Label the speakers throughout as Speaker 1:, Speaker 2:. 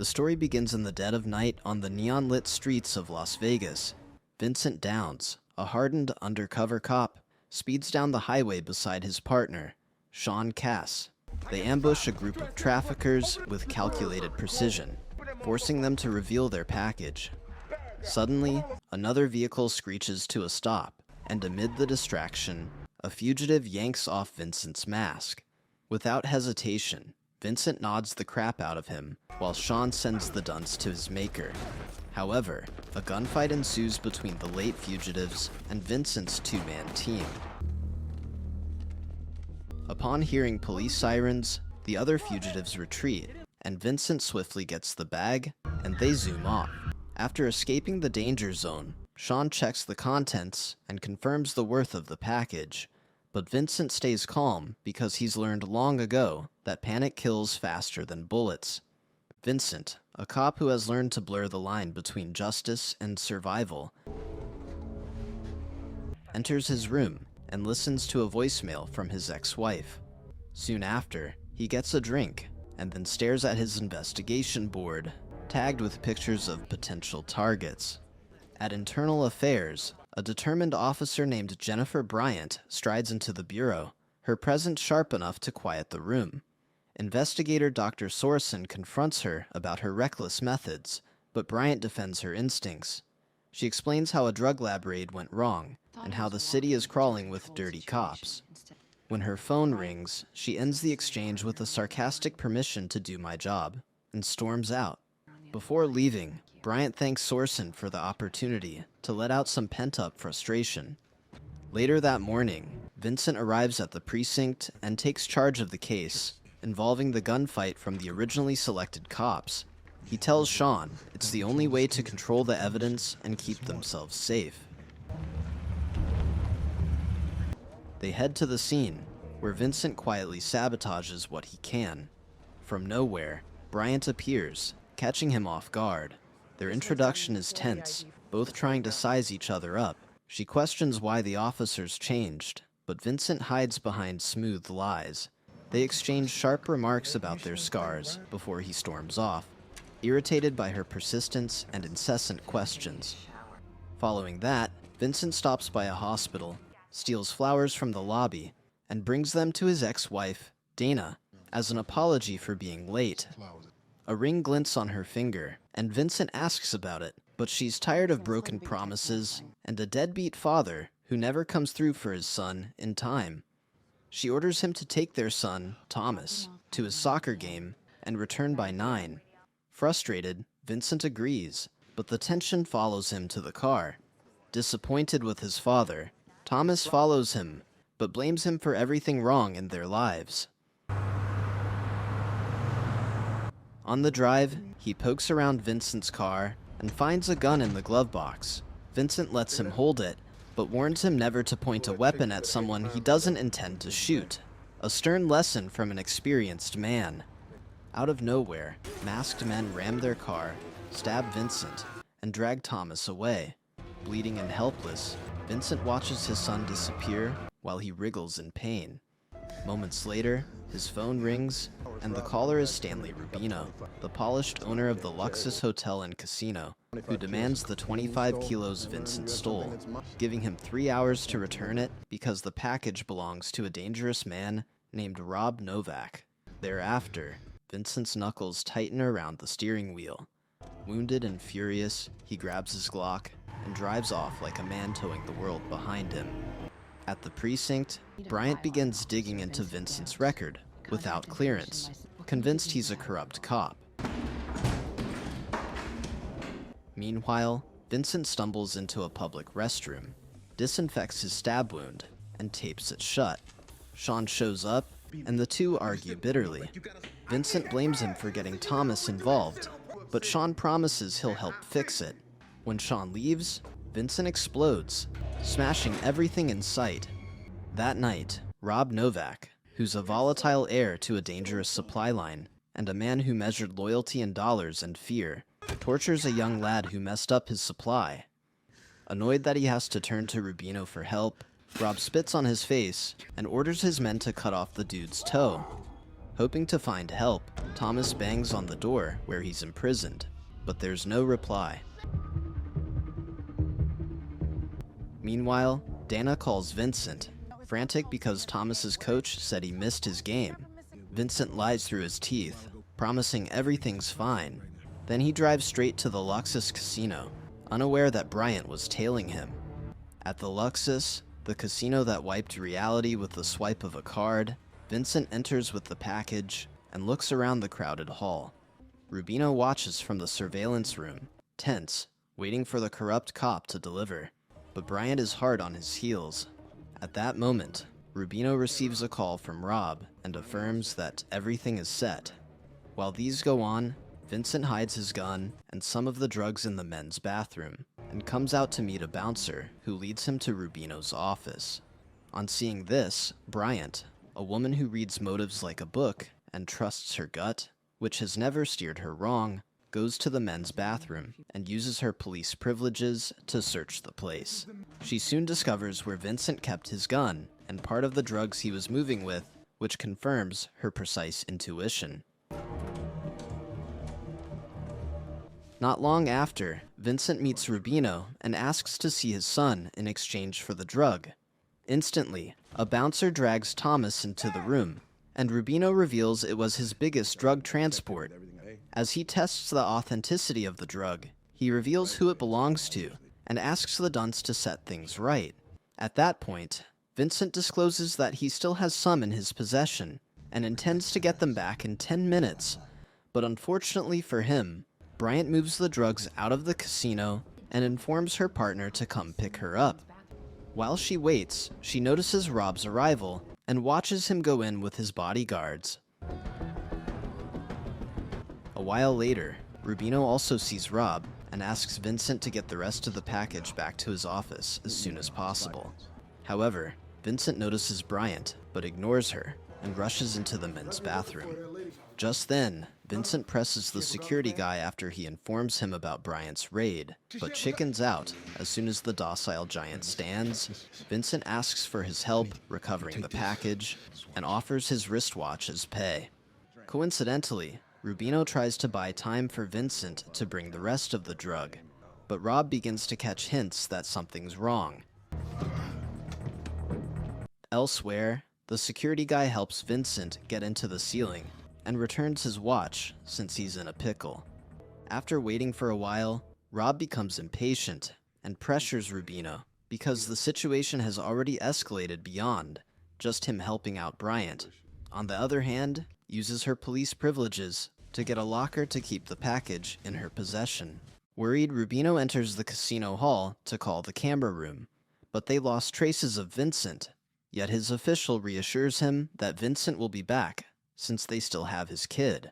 Speaker 1: story begins in the dead of night on the neon-lit streets of Las Vegas. Vincent Downs, a hardened undercover cop, speeds down the highway beside his partner, Sean Cass. They ambush a group of traffickers with calculated precision, forcing them to reveal their package. Suddenly, another vehicle screeches to a stop, and amid the distraction, a fugitive yanks off Vincent's mask. Without hesitation, Vincent nods the crap out of him, while Sean sends the dunce to his maker. However, a gunfight ensues between the late fugitives and Vincent's two-man team. Upon hearing police sirens, the other fugitives retreat, and Vincent swiftly gets the bag, and they zoom off. After escaping the danger zone, Sean checks the contents and confirms the worth of the package, but Vincent stays calm because he's learned long ago that panic kills faster than bullets. Vincent, a cop who has learned to blur the line between justice and survival, enters his room and listens to a voicemail from his ex-wife. Soon after, he gets a drink and then stares at his investigation board, tagged with pictures of potential targets. At Internal Affairs, a determined officer named Jennifer Bryant strides into the bureau, her presence sharp enough to quiet the room. Investigator Dr. Sorsen confronts her about her reckless methods, but Bryant defends her instincts. She explains how a drug lab raid went wrong, and how the city is crawling with dirty cops. When her phone rings, she ends the exchange with a sarcastic permission to do my job, and storms out. Before leaving, Bryant thanks Sorsen for the opportunity to let out some pent-up frustration. Later that morning, Vincent arrives at the precinct and takes charge of the case, involving the gunfight from the originally selected cops. He tells Sean it's the only way to control the evidence and keep themselves safe. They head to the scene, where Vincent quietly sabotages what he can. From nowhere, Bryant appears, catching him off guard. Their introduction is tense, both trying to size each other up. She questions why the officers changed, but Vincent hides behind smooth lies. They exchange sharp remarks about their scars before he storms off, irritated by her persistence and incessant questions. Following that, Vincent stops by a hospital, steals flowers from the lobby, and brings them to his ex-wife, Dana, as an apology for being late. A ring glints on her finger, and Vincent asks about it, but she's tired of broken promises and a deadbeat father who never comes through for his son in time. She orders him to take their son, Thomas, to his soccer game and return by 9. Frustrated, Vincent agrees, but the tension follows him to the car. Disappointed with his father, Thomas follows him, but blames him for everything wrong in their lives. On the drive, he pokes around Vincent's car and finds a gun in the glove box. Vincent lets him hold it, but warns him never to point a weapon at someone he doesn't intend to shoot. A stern lesson from an experienced man. Out of nowhere, masked men ram their car, stab Vincent, and drag Thomas away. Bleeding and helpless, Vincent watches his son disappear while he wriggles in pain. Moments later, his phone rings, and the caller is Stanley Rubino, the polished owner of the Luxus Hotel and Casino, who demands the 25 kilos Vincent stole, giving him 3 hours to return it because the package belongs to a dangerous man named Rob Novak. Thereafter, Vincent's knuckles tighten around the steering wheel. Wounded and furious, he grabs his Glock and drives off like a man towing the world behind him. At the precinct, Bryant begins digging into Vincent's record without clearance, convinced he's a corrupt cop. Meanwhile, Vincent stumbles into a public restroom, disinfects his stab wound, and tapes it shut. Sean shows up, and the two argue bitterly. Vincent blames him for getting Thomas involved, but Sean promises he'll help fix it. When Sean leaves, Vincent explodes, smashing everything in sight. That night, Rob Novak, who's a volatile heir to a dangerous supply line, and a man who measured loyalty in dollars and fear, tortures a young lad who messed up his supply. Annoyed that he has to turn to Rubino for help, Rob spits on his face and orders his men to cut off the dude's toe. Hoping to find help, Thomas bangs on the door where he's imprisoned, but there's no reply. Meanwhile, Dana calls Vincent, frantic because Thomas's coach said he missed his game. Vincent lies through his teeth, promising everything's fine. Then he drives straight to the Luxus casino, unaware that Bryant was tailing him. At the Luxus, the casino that wiped reality with the swipe of a card, Vincent enters with the package and looks around the crowded hall. Rubino watches from the surveillance room, tense, waiting for the corrupt cop to deliver. But Bryant is hard on his heels. At that moment, Rubino receives a call from Rob and affirms that everything is set. While these go on, Vincent hides his gun and some of the drugs in the men's bathroom, and comes out to meet a bouncer who leads him to Rubino's office. On seeing this, Bryant, a woman who reads motives like a book and trusts her gut, which has never steered her wrong, goes to the men's bathroom and uses her police privileges to search the place. She soon discovers where Vincent kept his gun and part of the drugs he was moving with, which confirms her precise intuition. Not long after, Vincent meets Rubino and asks to see his son in exchange for the drug. Instantly, a bouncer drags Thomas into the room, and Rubino reveals it was his biggest drug transport. As he tests the authenticity of the drug, he reveals who it belongs to and asks the dunce to set things right. At that point, Vincent discloses that he still has some in his possession and intends to get them back in 10 minutes. But unfortunately for him, Bryant moves the drugs out of the casino and informs her partner to come pick her up. While she waits, she notices Rob's arrival and watches him go in with his bodyguards. A while later, Rubino also sees Rob and asks Vincent to get the rest of the package back to his office as soon as possible. However, Vincent notices Bryant, but ignores her and rushes into the men's bathroom. Just then, Vincent presses the security guy after he informs him about Bryant's raid, but chickens out as soon as the docile giant stands. Vincent asks for his help recovering the package and offers his wristwatch as pay. Coincidentally, Rubino tries to buy time for Vincent to bring the rest of the drug, but Rob begins to catch hints that something's wrong. Elsewhere, the security guy helps Vincent get into the ceiling and returns his watch since he's in a pickle. After waiting for a while, Rob becomes impatient and pressures Rubino because the situation has already escalated beyond just him helping out Bryant. On the other hand, uses her police privileges to get a locker to keep the package in her possession. Worried, Rubino enters the casino hall to call the camera room, but they lost traces of Vincent, yet his official reassures him that Vincent will be back since they still have his kid.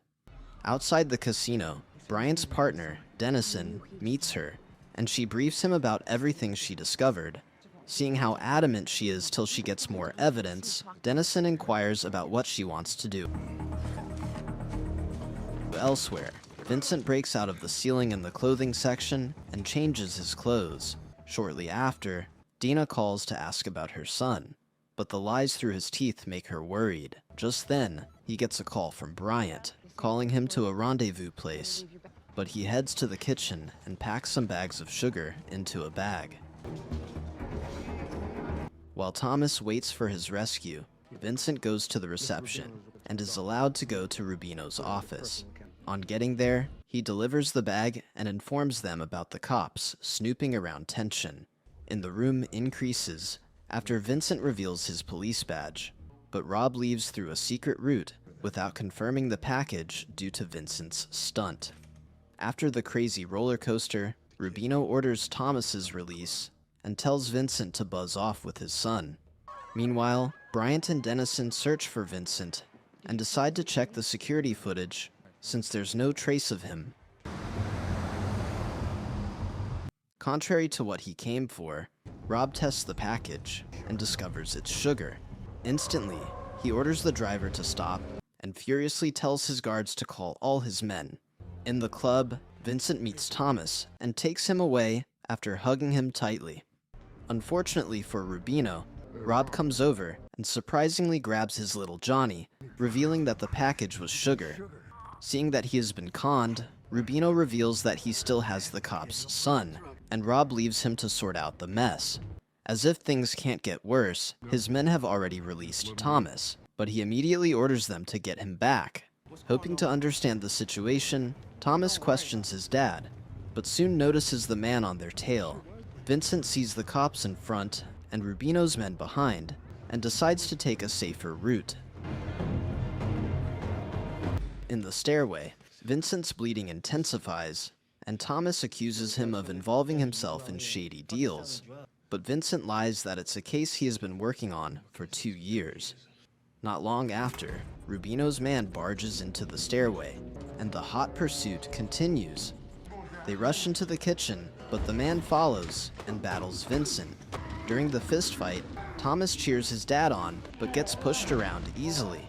Speaker 1: Outside the casino, Bryant's partner, Dennison, meets her, and she briefs him about everything she discovered. Seeing how adamant she is till she gets more evidence, Dennison inquires about what she wants to do. Elsewhere, Vincent breaks out of the ceiling in the clothing section and changes his clothes. Shortly after, Dina calls to ask about her son, but the lies through his teeth make her worried. Just then, he gets a call from Bryant, calling him to a rendezvous place, but he heads to the kitchen and packs some bags of sugar into a bag. While Thomas waits for his rescue, Vincent goes to the reception and is allowed to go to Rubino's office. On getting there, he delivers the bag and informs them about the cops snooping around tension. The room increases after Vincent reveals his police badge, but Rob leaves through a secret route without confirming the package due to Vincent's stunt. After the crazy roller coaster, Rubino orders Thomas's release and tells Vincent to buzz off with his son. Meanwhile, Bryant and Dennison search for Vincent and decide to check the security footage since there's no trace of him. Contrary to what he came for, Rob tests the package and discovers it's sugar. Instantly, he orders the driver to stop and furiously tells his guards to call all his men. In the club, Vincent meets Thomas and takes him away after hugging him tightly. Unfortunately for Rubino, Rob comes over and surprisingly grabs his little Johnny, revealing that the package was sugar. Seeing that he has been conned, Rubino reveals that he still has the cop's son, and Rob leaves him to sort out the mess. As if things can't get worse, his men have already released Thomas, but he immediately orders them to get him back. Hoping to understand the situation, Thomas questions his dad, but soon notices the man on their tail. Vincent sees the cops in front and Rubino's men behind, and decides to take a safer route. In the stairway, Vincent's bleeding intensifies, and Thomas accuses him of involving himself in shady deals. But Vincent lies that it's a case he has been working on for 2 years. Not long after, Rubino's man barges into the stairway, and the hot pursuit continues. They rush into the kitchen, but the man follows and battles Vincent. During the fistfight, Thomas cheers his dad on, but gets pushed around easily.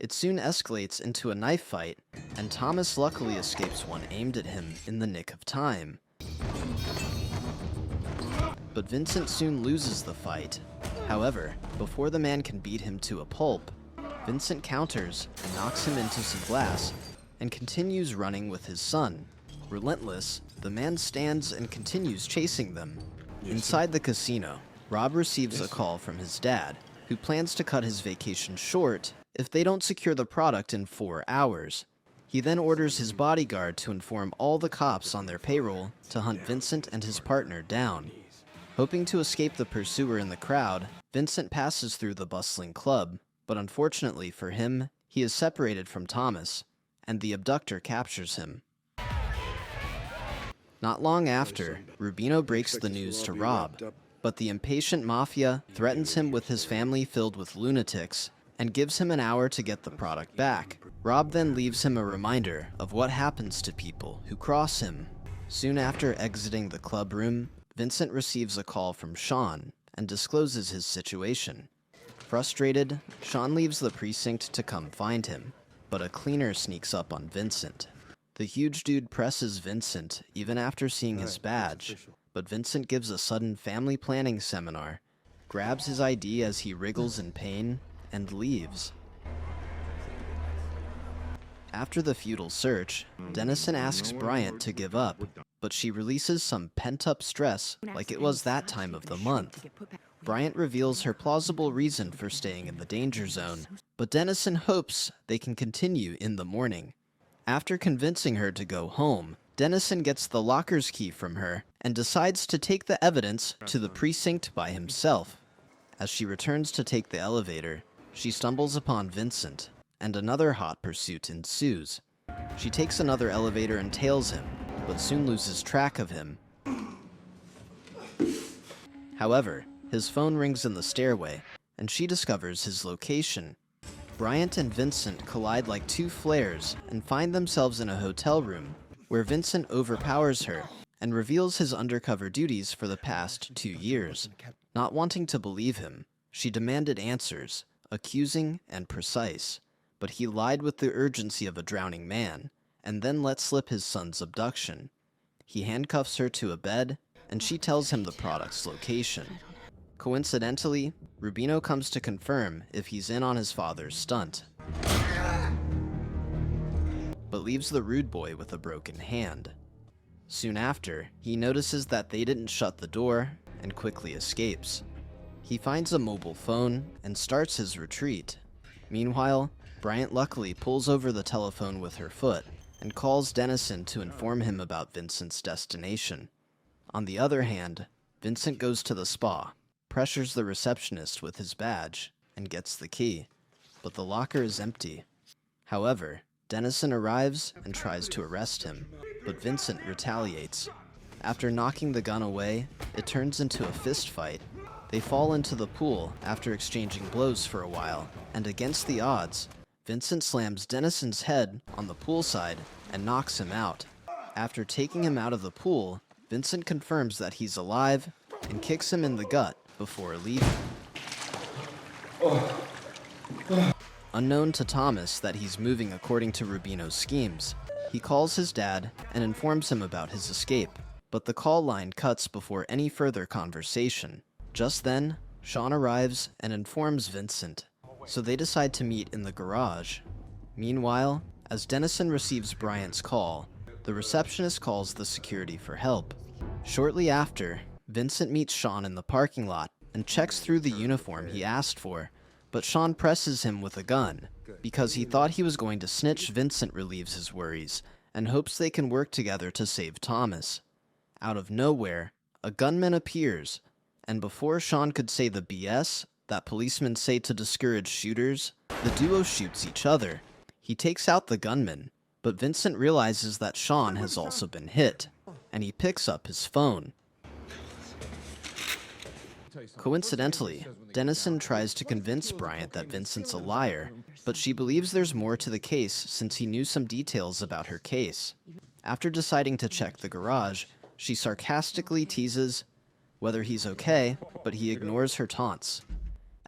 Speaker 1: It soon escalates into a knife fight, and Thomas luckily escapes one aimed at him in the nick of time. But Vincent soon loses the fight. However, before the man can beat him to a pulp, Vincent counters and knocks him into some glass, and continues running with his son. Relentless, the man stands and continues chasing them. Inside the casino, Rob receives a call from his dad, who plans to cut his vacation short if they don't secure the product in 4 hours. He then orders his bodyguard to inform all the cops on their payroll to hunt Vincent and his partner down. Hoping to escape the pursuer in the crowd, Vincent passes through the bustling club, but unfortunately for him, he is separated from Thomas, and the abductor captures him. Not long after, Rubino breaks the news to Rob, but the impatient Mafia threatens him with his family filled with lunatics and gives him an hour to get the product back. Rob then leaves him a reminder of what happens to people who cross him. Soon after exiting the club room, Vincent receives a call from Sean and discloses his situation. Frustrated, Sean leaves the precinct to come find him, but a cleaner sneaks up on Vincent. The huge dude presses Vincent even after seeing his badge, but Vincent gives a sudden family planning seminar, grabs his ID as he wriggles in pain, and leaves. After the futile search, Dennison asks Bryant to give up, but she releases some pent-up stress like it was that time of the month. Bryant reveals her plausible reason for staying in the danger zone, but Dennison hopes they can continue in the morning. After convincing her to go home, Dennison gets the locker's key from her and decides to take the evidence to the precinct by himself. As she returns to take the elevator, she stumbles upon Vincent, and another hot pursuit ensues. She takes another elevator and tails him, but soon loses track of him. However, his phone rings in the stairway, and she discovers his location. Bryant and Vincent collide like two flares and find themselves in a hotel room, where Vincent overpowers her and reveals his undercover duties for the past 2 years. Not wanting to believe him, she demanded answers, accusing and precise, but he lied with the urgency of a drowning man, and then let slip his son's abduction. He handcuffs her to a bed, and she tells him the product's location. Coincidentally, Rubino comes to confirm if he's in on his father's stunt, but leaves the rude boy with a broken hand. Soon after, he notices that they didn't shut the door and quickly escapes. He finds a mobile phone and starts his retreat. Meanwhile, Bryant luckily pulls over the telephone with her foot and calls Dennison to inform him about Vincent's destination. On the other hand, Vincent goes to the spa, pressures the receptionist with his badge, and gets the key, but the locker is empty. However, Dennison arrives and tries to arrest him, but Vincent retaliates. After knocking the gun away, it turns into a fist fight. They fall into the pool after exchanging blows for a while, and against the odds, Vincent slams Dennison's head on the poolside and knocks him out. After taking him out of the pool, Vincent confirms that he's alive and kicks him in the gut before leaving. Unknown to Thomas that he's moving according to Rubino's schemes, he calls his dad and informs him about his escape, but the call line cuts before any further conversation. Just then, Sean arrives and informs Vincent, so they decide to meet in the garage. Meanwhile, as Dennison receives Bryant's call, the receptionist calls the security for help. Shortly after, Vincent meets Sean in the parking lot and checks through the uniform he asked for, but Sean presses him with a gun. Because he thought he was going to snitch, Vincent relieves his worries and hopes they can work together to save Thomas. Out of nowhere, a gunman appears, and before Sean could say the BS that policemen say to discourage shooters, the duo shoots each other. He takes out the gunman, but Vincent realizes that Sean has also been hit, and he picks up his phone. Coincidentally, Dennison tries to convince Bryant that Vincent's a liar, but she believes there's more to the case since he knew some details about her case. After deciding to check the garage, she sarcastically teases whether he's okay, but he ignores her taunts.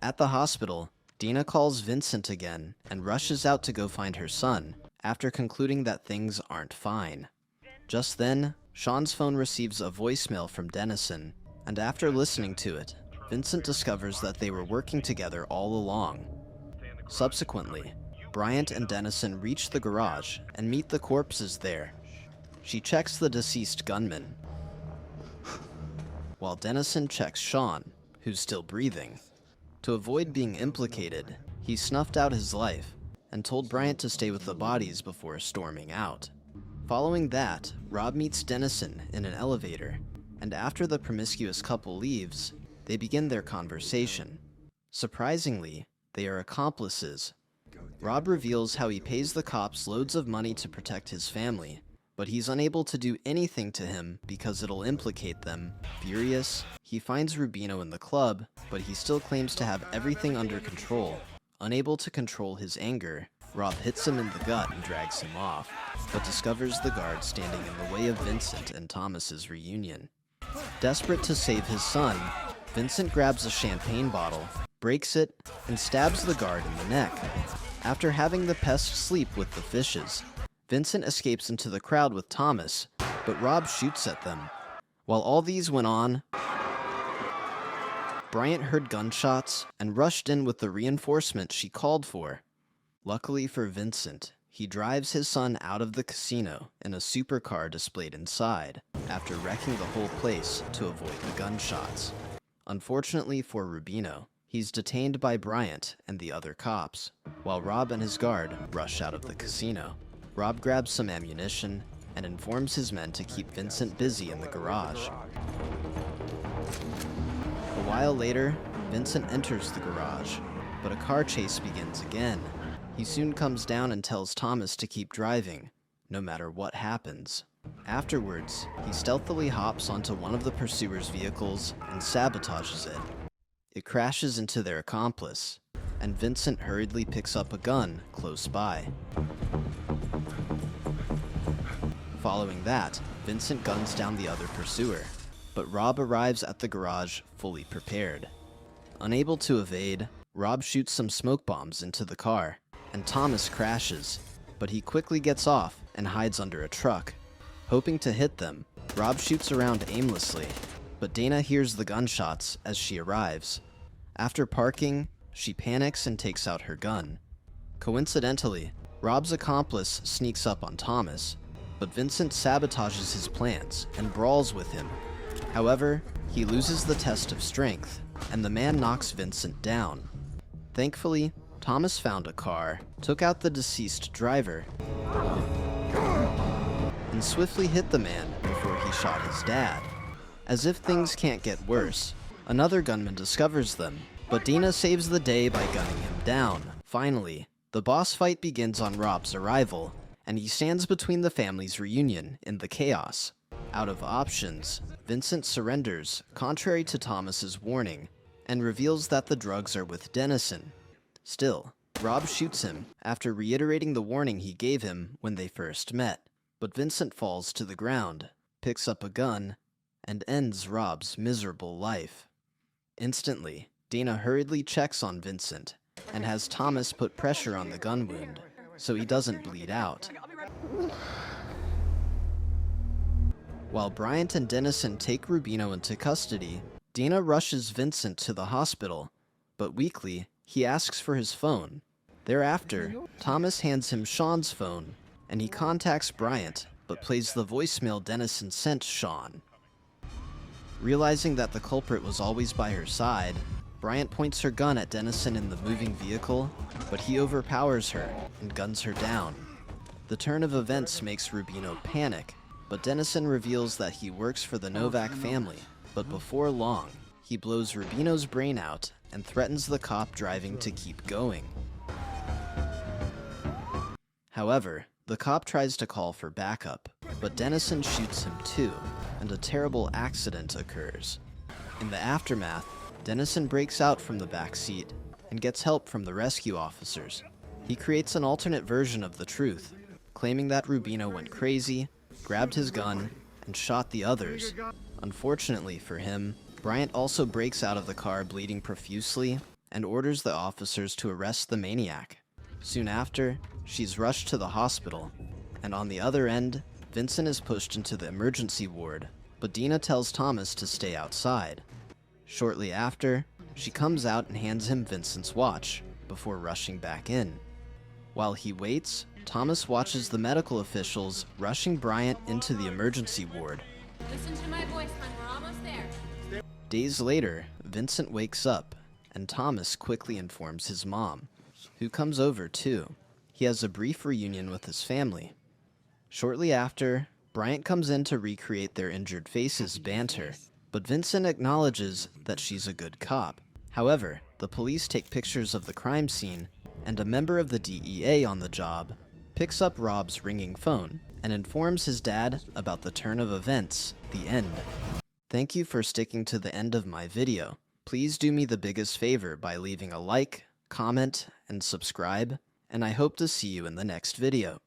Speaker 1: At the hospital, Dina calls Vincent again and rushes out to go find her son, after concluding that things aren't fine. Just then, Sean's phone receives a voicemail from Dennison, and after listening to it, Vincent discovers that they were working together all along. Subsequently, Bryant and Dennison reach the garage and meet the corpses there. She checks the deceased gunman, while Dennison checks Sean, who's still breathing. To avoid being implicated, he snuffed out his life and told Bryant to stay with the bodies before storming out. Following that, Rob meets Dennison in an elevator, and after the promiscuous couple leaves, they begin their conversation. Surprisingly, they are accomplices. Rob reveals how he pays the cops loads of money to protect his family, but he's unable to do anything to him because it'll implicate them. Furious, he finds Rubino in the club, but he still claims to have everything under control. Unable to control his anger, Rob hits him in the gut and drags him off, but discovers the guard standing in the way of Vincent and Thomas's reunion. Desperate to save his son, Vincent grabs a champagne bottle, breaks it, and stabs the guard in the neck. After having the pest sleep with the fishes, Vincent escapes into the crowd with Thomas, but Rob shoots at them. While all these went on, Bryant heard gunshots and rushed in with the reinforcement she called for. Luckily for Vincent, he drives his son out of the casino in a supercar displayed inside, after wrecking the whole place to avoid the gunshots. Unfortunately for Rubino, he's detained by Bryant and the other cops, while Rob and his guard rush out of the casino. Rob grabs some ammunition and informs his men to keep Vincent busy in the garage. A while later, Vincent enters the garage, but a car chase begins again. He soon comes down and tells Thomas to keep driving, no matter what happens. Afterwards, he stealthily hops onto one of the pursuers' vehicles and sabotages it. It crashes into their accomplice, and Vincent hurriedly picks up a gun close by. Following that, Vincent guns down the other pursuer, but Rob arrives at the garage fully prepared. Unable to evade, Rob shoots some smoke bombs into the car, and Thomas crashes, but he quickly gets off and hides under a truck. Hoping to hit them, Rob shoots around aimlessly, but Dana hears the gunshots as she arrives. After parking, she panics and takes out her gun. Coincidentally, Rob's accomplice sneaks up on Thomas, but Vincent sabotages his plans and brawls with him. However, he loses the test of strength, and the man knocks Vincent down. Thankfully, Thomas found a car, took out the deceased driver, and swiftly hit the man before he shot his dad. As if things can't get worse, another gunman discovers them, but Dina saves the day by gunning him down. Finally, the boss fight begins on Rob's arrival, and he stands between the family's reunion in the chaos. Out of options, Vincent surrenders, contrary to Thomas's warning, and reveals that the drugs are with Dennison. Still, Rob shoots him after reiterating the warning he gave him when they first met. But Vincent falls to the ground, picks up a gun, and ends Rob's miserable life. Instantly, Dana hurriedly checks on Vincent and has Thomas put pressure on the gun wound so he doesn't bleed out. While Bryant and Dennison take Rubino into custody, Dina rushes Vincent to the hospital, but weakly, he asks for his phone. Thereafter, Thomas hands him Sean's phone, and he contacts Bryant, but plays the voicemail Dennison sent Sean. Realizing that the culprit was always by her side, Bryant points her gun at Dennison in the moving vehicle, but he overpowers her and guns her down. The turn of events makes Rubino panic, but Dennison reveals that he works for the Novak family, but before long, he blows Rubino's brain out and threatens the cop driving to keep going. However, the cop tries to call for backup, but Dennison shoots him too, and a terrible accident occurs. In the aftermath, Dennison breaks out from the back seat and gets help from the rescue officers. He creates an alternate version of the truth, claiming that Rubino went crazy, grabbed his gun, and shot the others. Unfortunately for him, Bryant also breaks out of the car bleeding profusely and orders the officers to arrest the maniac. Soon after, she's rushed to the hospital, and on the other end, Vincent is pushed into the emergency ward, but Dina tells Thomas to stay outside. Shortly after, she comes out and hands him Vincent's watch, before rushing back in. While he waits, Thomas watches the medical officials rushing Bryant into the emergency ward.
Speaker 2: Listen to my voice, hon. We're almost there.
Speaker 1: Days later, Vincent wakes up, and Thomas quickly informs his mom, who comes over too. He has a brief reunion with his family. Shortly after, Bryant comes in to recreate their injured faces banter, but Vincent acknowledges that she's a good cop. However, the police take pictures of the crime scene, and a member of the DEA on the job picks up Rob's ringing phone and informs his dad about the turn of events, the end. Thank you for sticking to the end of my video. Please do me the biggest favor by leaving a like, comment, and subscribe, and I hope to see you in the next video.